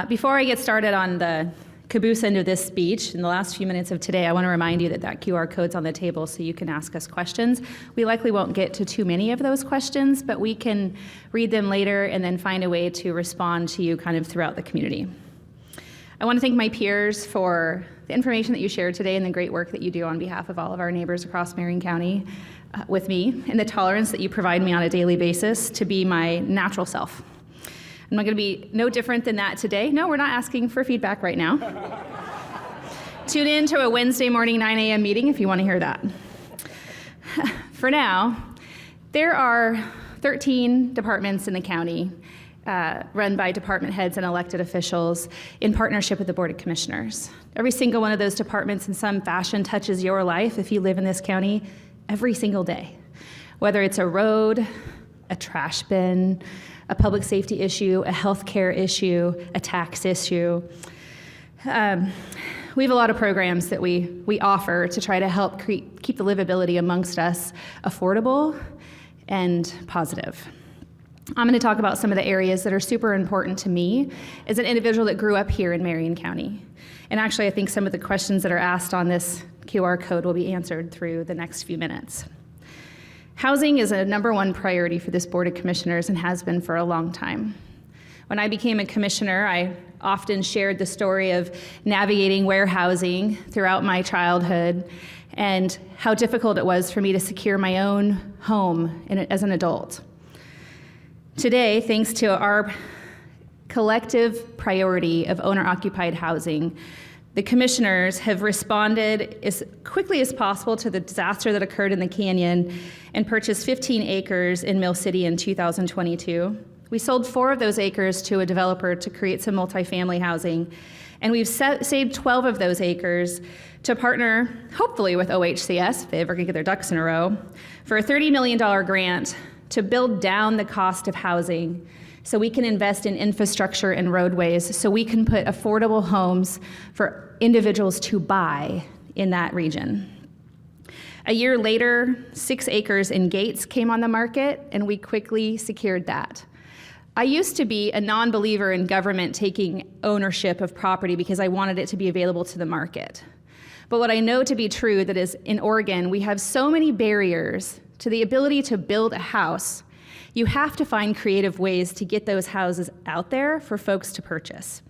Before I get started on the caboose end of this speech, in the last few minutes of today, I want to remind you that QR code's on the table so you can ask us questions. We likely won't get to too many of those questions, but we can read them later and then find a way to respond to you kind of throughout the community. I want to thank my peers for the information that you shared today and the great work that you do on behalf of all of our neighbors across Marion County with me, and the tolerance that you provide me on a daily basis to be my natural self. I'm not going to be no different than that today. No, we're not asking for feedback right now. Tune in to a Wednesday morning 9 a.m. meeting if you want to hear that. For now, there are 13 departments in the county run by department heads and elected officials in partnership with the Board of Commissioners. Every single one of those departments in some fashion touches your life if you live in this county every single day. Whether it's a road, a trash bin, a public safety issue, a healthcare issue, a tax issue. We have a lot of programs that we offer to try to help keep the livability amongst us affordable and positive. I'm going to talk about some of the areas that are super important to me as an individual that grew up here in Marion County. And actually, I think some of the questions that are asked on this QR code will be answered through the next few minutes. Housing is a #1 priority for this Board of Commissioners and has been for a long time. When I became a commissioner, I often shared the story of navigating warehousing throughout my childhood and how difficult it was for me to secure my own home as an adult. Today, thanks to our collective priority of owner-occupied housing, the commissioners have responded as quickly as possible to the disaster that occurred in the canyon and purchased 15 acres in Mill City in 2022. We sold 4 of those acres to a developer to create some multifamily housing, and we've saved 12 of those acres to partner, hopefully with OHCS, if they ever can get their ducks in a row, for a $30 million grant to build down the cost of housing so we can invest in infrastructure and roadways so we can put affordable homes for individuals to buy in that region. A year later, 6 acres in Gates came on the market, and we quickly secured that. I used to be a non-believer in government taking ownership of property because I wanted it to be available to the market. But what I know to be true that is in Oregon, we have so many barriers to the ability to build a house. You have to find creative ways to get those houses out there for folks to purchase.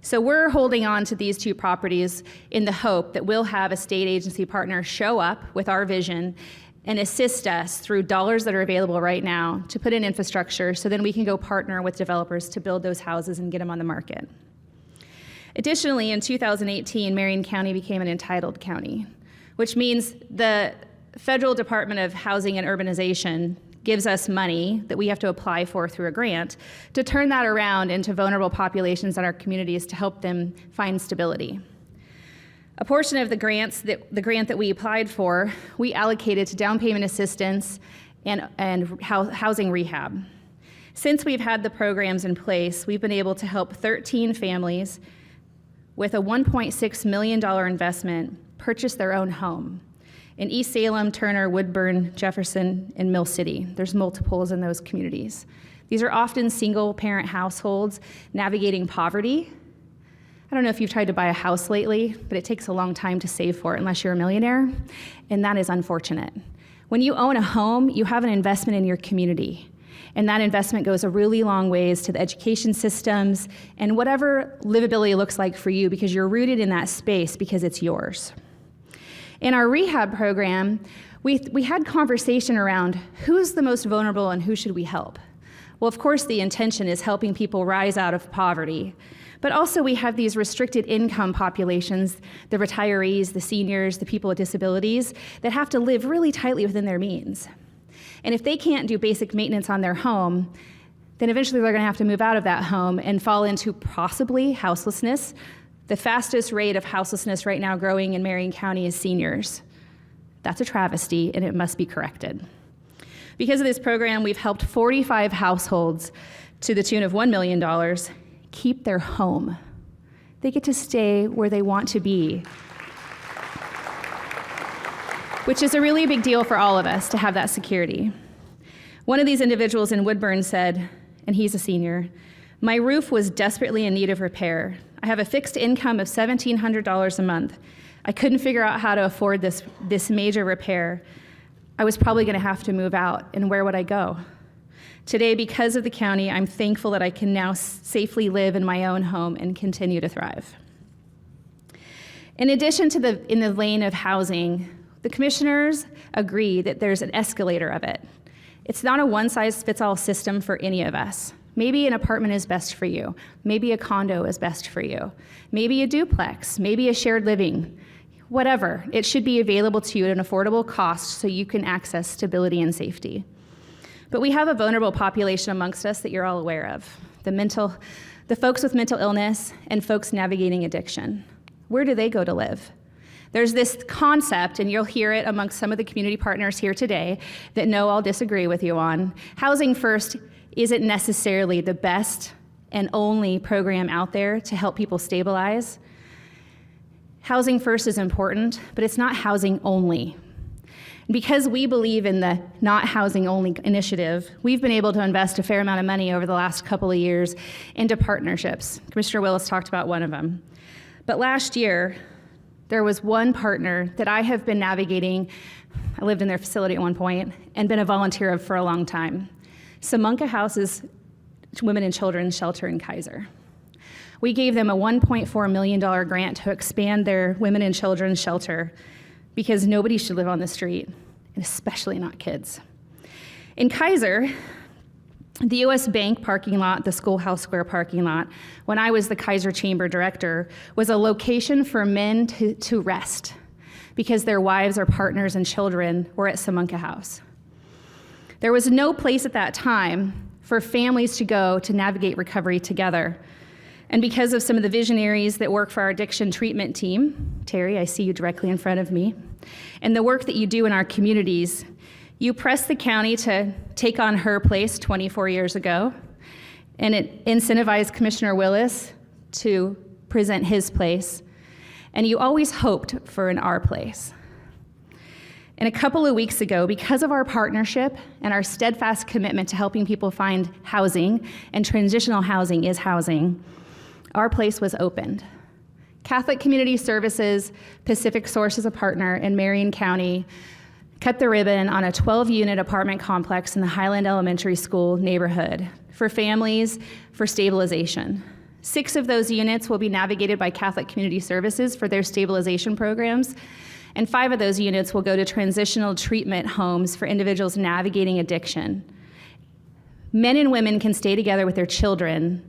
So we're holding on to these 2 properties in the hope that we'll have a state agency partner show up with our vision and assist us through dollars that are available right now to put in infrastructure so then we can go partner with developers to build those houses and get them on the market. Additionally, in 2018, Marion County became an entitled county, which means the Federal Department of Housing and Urbanization gives us money that we have to apply for through a grant to turn that around into vulnerable populations in our communities to help them find stability. A portion of the grant that we applied for, we allocated to down payment assistance and housing rehab. Since we've had the programs in place, we've been able to help 13 families with a $1.6 million investment purchase their own home. In East Salem, Turner, Woodburn, Jefferson, and Mill City. There's multiples in those communities. These are often single-parent households navigating poverty. I don't know if you've tried to buy a house lately, but it takes a long time to save for it unless you're a millionaire, and that is unfortunate. When you own a home, you have an investment in your community, and that investment goes a really long ways to the education systems and whatever livability looks like for you because you're rooted in that space because it's yours. In our rehab program, we had conversation around who's the most vulnerable and who should we help. Well, of course, the intention is helping people rise out of poverty, but also we have these restricted income populations, the retirees, the seniors, the people with disabilities, that have to live really tightly within their means. And if they can't do basic maintenance on their home, then eventually they're gonna have to move out of that home and fall into possibly houselessness. The fastest rate of houselessness right now growing in Marion County is seniors. That's a travesty, and it must be corrected. Because of this program, we've helped 45 households to the tune of $1 million keep their home. They get to stay where they want to be, which is a really big deal for all of us to have that security. One of these individuals in Woodburn said, and he's a senior, My roof was desperately in need of repair. I have a fixed income of $1,700 a month. I couldn't figure out how to afford this major repair. I was probably going to have to move out, and where would I go? Today, because of the county, I'm thankful that I can now safely live in my own home and continue to thrive. In addition to in the lane of housing, the commissioners agree that there's an escalator of it. It's not a one-size-fits-all system for any of us. Maybe an apartment is best for you. Maybe a condo is best for you. Maybe a duplex, maybe a shared living, whatever. It should be available to you at an affordable cost so you can access stability and safety. But we have a vulnerable population amongst us that you're all aware of, the folks with mental illness and folks navigating addiction. Where do they go to live? There's this concept, and you'll hear it amongst some of the community partners here today that no, I'll disagree with you on. Housing First isn't necessarily the best and only program out there to help people stabilize. Housing First is important, but it's not housing only. Because we believe in the not housing only initiative, we've been able to invest a fair amount of money over the last couple of years into partnerships. Commissioner Willis talked about one of them. But last year, there was one partner that I have been navigating. I lived in their facility at one point and been a volunteer of for a long time. Samunka House's Women and Children's Shelter in Kaiser. We gave them a $1.4 million grant to expand their women and children's shelter because nobody should live on the street, and especially not kids. In Kaiser, the US Bank parking lot, the Schoolhouse Square parking lot, when I was the Kaiser Chamber director, was a location for men to rest because their wives or partners and children were at Samunka House. There was no place at that time for families to go to navigate recovery together. And because of some of the visionaries that work for our addiction treatment team, Terry, I see you directly in front of me, and the work that you do in our communities, you pressed the county to take on her place 24 years ago, and it incentivized Commissioner Willis to present his place, and you always hoped for an our place. And a couple of weeks ago, because of our partnership and our steadfast commitment to helping people find housing, and transitional housing is housing, our place was opened. Catholic Community Services, Pacific Source is a partner, and Marion County cut the ribbon on a 12-unit apartment complex in the Highland Elementary School neighborhood for families for stabilization. 6 of those units will be navigated by Catholic Community Services for their stabilization programs, and 5 of those units will go to transitional treatment homes for individuals navigating addiction. Men and women can stay together with their children.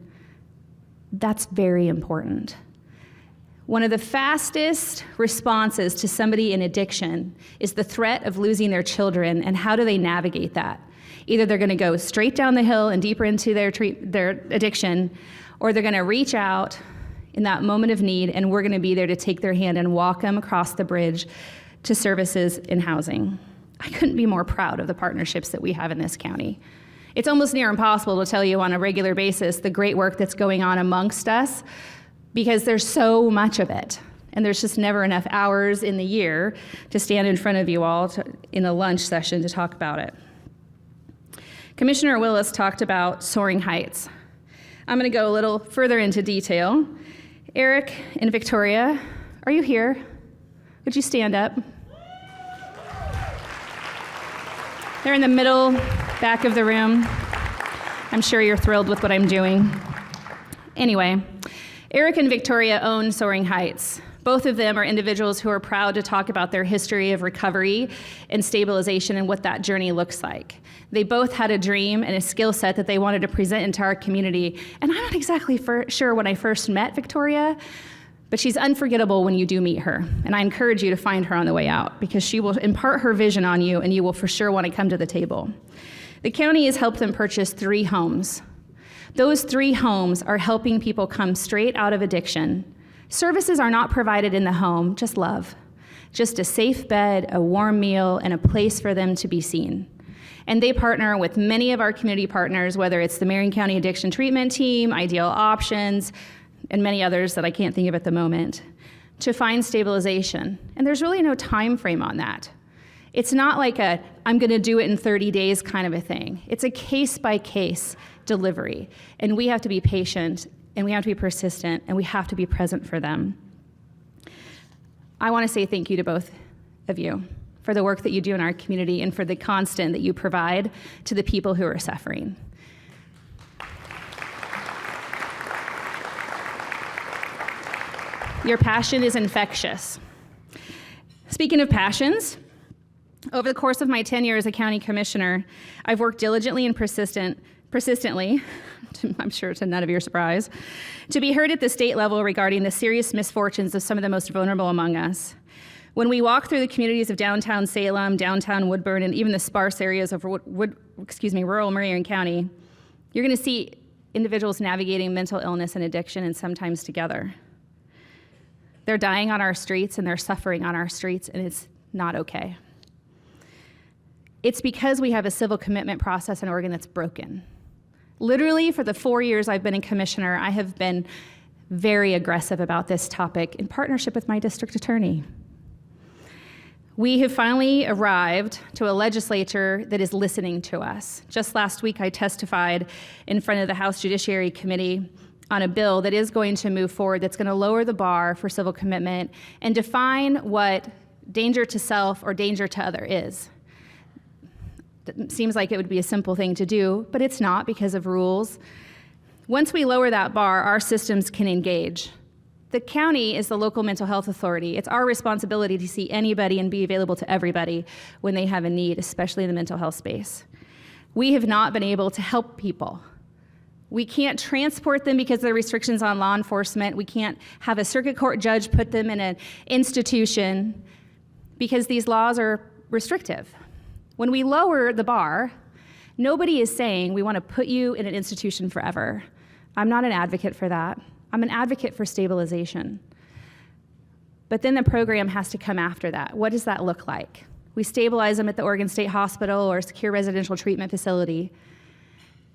That's very important. One of the fastest responses to somebody in addiction is the threat of losing their children, and how do they navigate that? Either they're going to go straight down the hill and deeper into their addiction, or they're going to reach out in that moment of need, and we're going to be there to take their hand and walk them across the bridge to services in housing. I couldn't be more proud of the partnerships that we have in this county. It's almost near impossible to tell you on a regular basis the great work that's going on amongst us, because there's so much of it, and there's just never enough hours in the year to stand in front of you all in a lunch session to talk about it. Commissioner Willis talked about soaring heights. I'm going to go a little further into detail. Eric and Victoria, are you here? Would you stand up? They're in the middle, back of the room. I'm sure you're thrilled with what I'm doing. Anyway, Eric and Victoria own Soaring Heights. Both of them are individuals who are proud to talk about their history of recovery and stabilization and what that journey looks like. They both had a dream and a skill set that they wanted to present into our community. And I'm not exactly sure when I first met Victoria, but she's unforgettable when you do meet her. And I encourage you to find her on the way out, because she will impart her vision on you, and you will for sure want to come to the table. The county has helped them purchase 3 homes. Those 3 homes are helping people come straight out of addiction. Services are not provided in the home, just love. Just a safe bed, a warm meal, and a place for them to be seen. And they partner with many of our community partners, whether it's the Marion County Addiction Treatment Team, Ideal Options, and many others that I can't think of at the moment, to find stabilization. And there's really no time frame on that. It's not like I'm gonna do it in 30 days kind of a thing. It's a case-by-case, delivery. And we have to be patient, and we have to be persistent, and we have to be present for them. I want to say thank you to both of you for the work that you do in our community and for the constant that you provide to the people who are suffering. Your passion is infectious. Speaking of passions, over the course of my tenure as a county commissioner, I've worked diligently and persistently, I'm sure to none of your surprise, to be heard at the state level regarding the serious misfortunes of some of the most vulnerable among us. When we walk through the communities of downtown Salem, downtown Woodburn, and even the sparse areas of rural Marion County, you're going to see individuals navigating mental illness and addiction, and sometimes together. They're dying on our streets and they're suffering on our streets, and it's not okay. It's because we have a civil commitment process in Oregon that's broken. Literally, for the 4 years I've been a commissioner, I have been very aggressive about this topic in partnership with my district attorney. We have finally arrived to a legislature that is listening to us. Just last week, I testified in front of the House Judiciary Committee on a bill that is going to move forward, that's going to lower the bar for civil commitment and define what danger to self or danger to other is. It seems like it would be a simple thing to do, but it's not because of rules. Once we lower that bar, our systems can engage. The county is the local mental health authority. It's our responsibility to see anybody and be available to everybody when they have a need, especially in the mental health space. We have not been able to help people. We can't transport them because of the restrictions on law enforcement. We can't have a circuit court judge put them in an institution because these laws are restrictive. When we lower the bar, nobody is saying we want to put you in an institution forever. I'm not an advocate for that. I'm an advocate for stabilization. But then the program has to come after that. What does that look like? We stabilize them at the Oregon State Hospital or a secure residential treatment facility.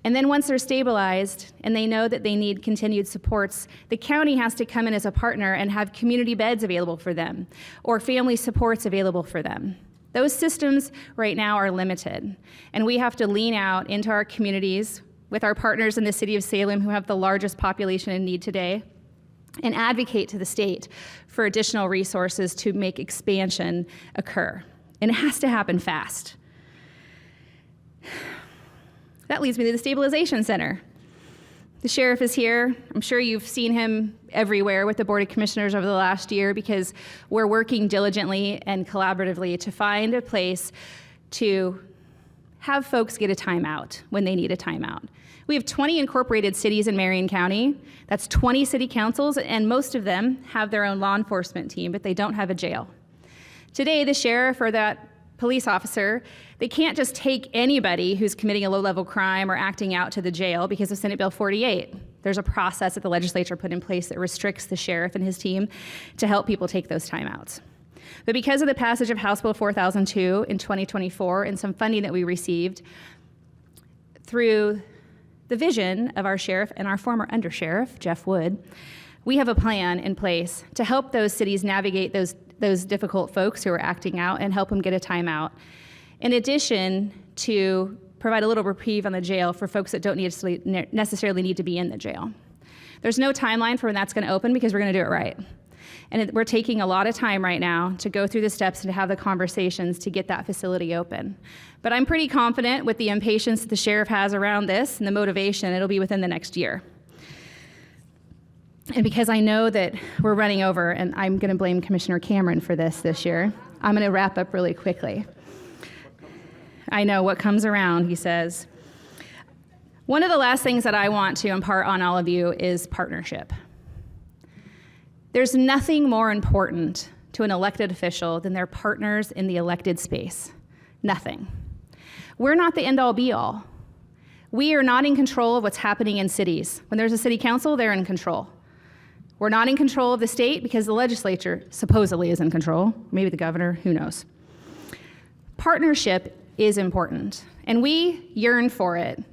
And then once they're stabilized and they know that they need continued supports, the county has to come in as a partner and have community beds available for them or family supports available for them. Those systems right now are limited, and we have to lean out into our communities with our partners in the city of Salem who have the largest population in need today, and advocate to the state for additional resources to make expansion occur. And it has to happen fast. That leads me to the Stabilization Center. The sheriff is here. I'm sure you've seen him everywhere with the Board of Commissioners over the last year because we're working diligently and collaboratively to find a place to have folks get a timeout when they need a timeout. We have 20 incorporated cities in Marion County. That's 20 city councils, and most of them have their own law enforcement team, but they don't have a jail. Today, the sheriff or that police officer, they can't just take anybody who's committing a low-level crime or acting out to the jail because of Senate Bill 48. There's a process that the legislature put in place that restricts the sheriff and his team to help people take those timeouts. But because of the passage of House Bill 4002 in 2024 and some funding that we received through the vision of our sheriff and our former undersheriff, Jeff Wood, we have a plan in place to help those cities navigate those difficult folks who are acting out and help them get a timeout. In addition to provide a little reprieve on the jail for folks that don't necessarily need to be in the jail. There's no timeline for when that's going to open because we're going to do it right. And we're taking a lot of time right now to go through the steps and to have the conversations to get that facility open. But I'm pretty confident with the impatience that the sheriff has around this and the motivation, it'll be within the next year. And because I know that we're running over, and I'm going to blame Commissioner Cameron for this year, I'm going to wrap up really quickly. I know what comes around, he says. One of the last things that I want to impart on all of you is partnership. There's nothing more important to an elected official than their partners in the elected space. Nothing. We're not the end-all be-all. We are not in control of what's happening in cities. When there's a city council, they're in control. We're not in control of the state because the legislature supposedly is in control. Maybe the governor, who knows. Partnership is important, and we yearn for it,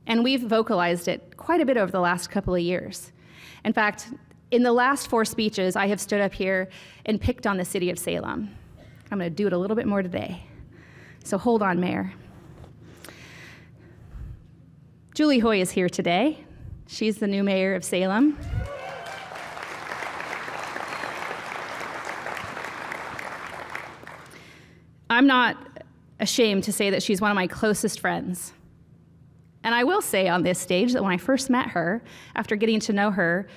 and we've vocalized it quite a bit over the last couple of years. In fact, in the last 4 speeches, I have stood up here and picked on the city of Salem. I'm going to do it a little bit more today. So hold on, Mayor. Julie Hoy is here today. She's the new mayor of Salem. I'm not ashamed to say that she's one of my closest friends. And I will say on this stage that when I first met her, after getting to know her,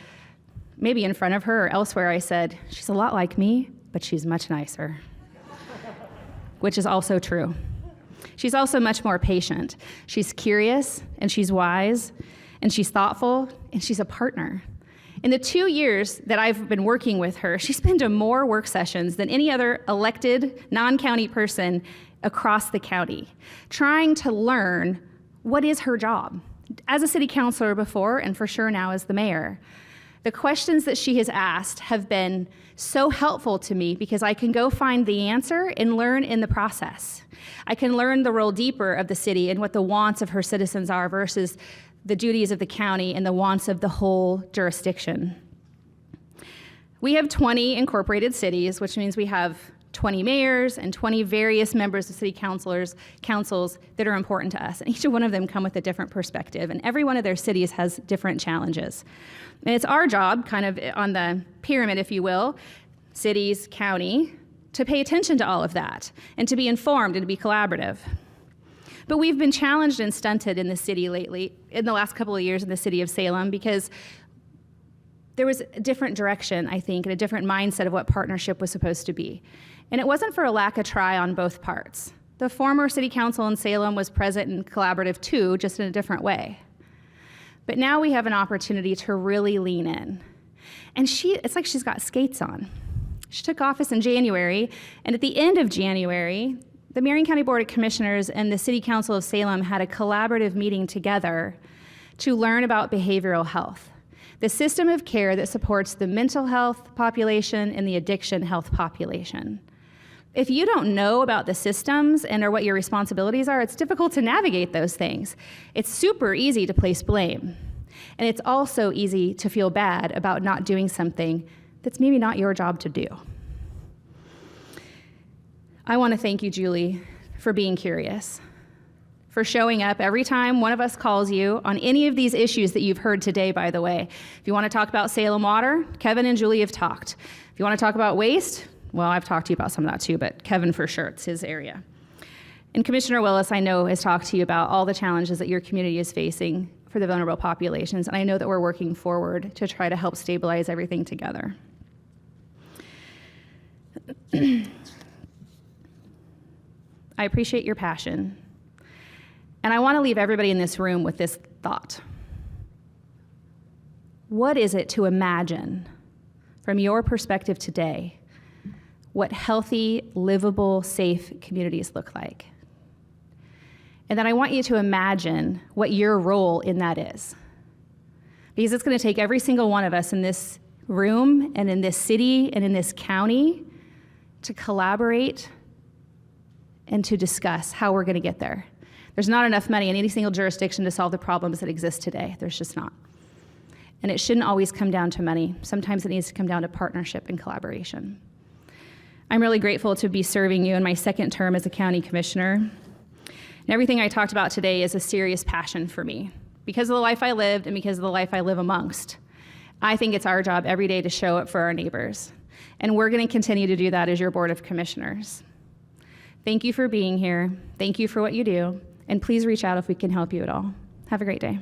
maybe in front of her or elsewhere, I said, she's a lot like me, but she's much nicer, which is also true. She's also much more patient. She's curious, and she's wise, and she's thoughtful, and she's a partner. In the 2 years that I've been working with her, she's been to more work sessions than any other elected non-county person across the county, trying to learn what is her job as a city councilor before, and for sure now as the mayor. The questions that she has asked have been so helpful to me because I can go find the answer and learn in the process. I can learn the role deeper of the city and what the wants of her citizens are versus the duties of the county and the wants of the whole jurisdiction. We have 20 incorporated cities, which means we have 20 mayors and 20 various members of city councils that are important to us. And each one of them come with a different perspective, and every one of their cities has different challenges. And it's our job, kind of on the pyramid, if you will, cities, county, to pay attention to all of that and to be informed and to be collaborative. But we've been challenged and stunted in the city lately, in the last couple of years in the city of Salem, because there was a different direction, I think, and a different mindset of what partnership was supposed to be. And it wasn't for a lack of try on both parts. The former city council in Salem was present and collaborative too, just in a different way. But now we have an opportunity to really lean in. And it's like she's got skates on. She took office in January, and at the end of January, the Marion County Board of Commissioners and the City Council of Salem had a collaborative meeting together to learn about behavioral health, the system of care that supports the mental health population and the addiction health population. If you don't know about the systems and or what your responsibilities are, it's difficult to navigate those things. It's super easy to place blame. And it's also easy to feel bad about not doing something that's maybe not your job to do. I want to thank you, Julie, for being curious, for showing up every time one of us calls you on any of these issues that you've heard today, by the way. If you want to talk about Salem water, Kevin and Julie have talked. If you want to talk about waste, well, I've talked to you about some of that too, but Kevin for sure, it's his area. And Commissioner Willis, I know, has talked to you about all the challenges that your community is facing for the vulnerable populations, and I know that we're working forward to try to help stabilize everything together. I appreciate your passion, and I want to leave everybody in this room with this thought. What is it to imagine, from your perspective today, what healthy, livable, safe communities look like? And then I want you to imagine what your role in that is. Because it's going to take every single one of us in this room and in this city and in this county to collaborate and to discuss how we're going to get there. There's not enough money in any single jurisdiction to solve the problems that exist today. There's just not. And it shouldn't always come down to money. Sometimes it needs to come down to partnership and collaboration. I'm really grateful to be serving you in my second term as a county commissioner. And everything I talked about today is a serious passion for me. Because of the life I lived and because of the life I live amongst, I think it's our job every day to show up for our neighbors. And we're going to continue to do that as your Board of Commissioners. Thank you for being here. Thank you for what you do. And please reach out if we can help you at all. Have a great day.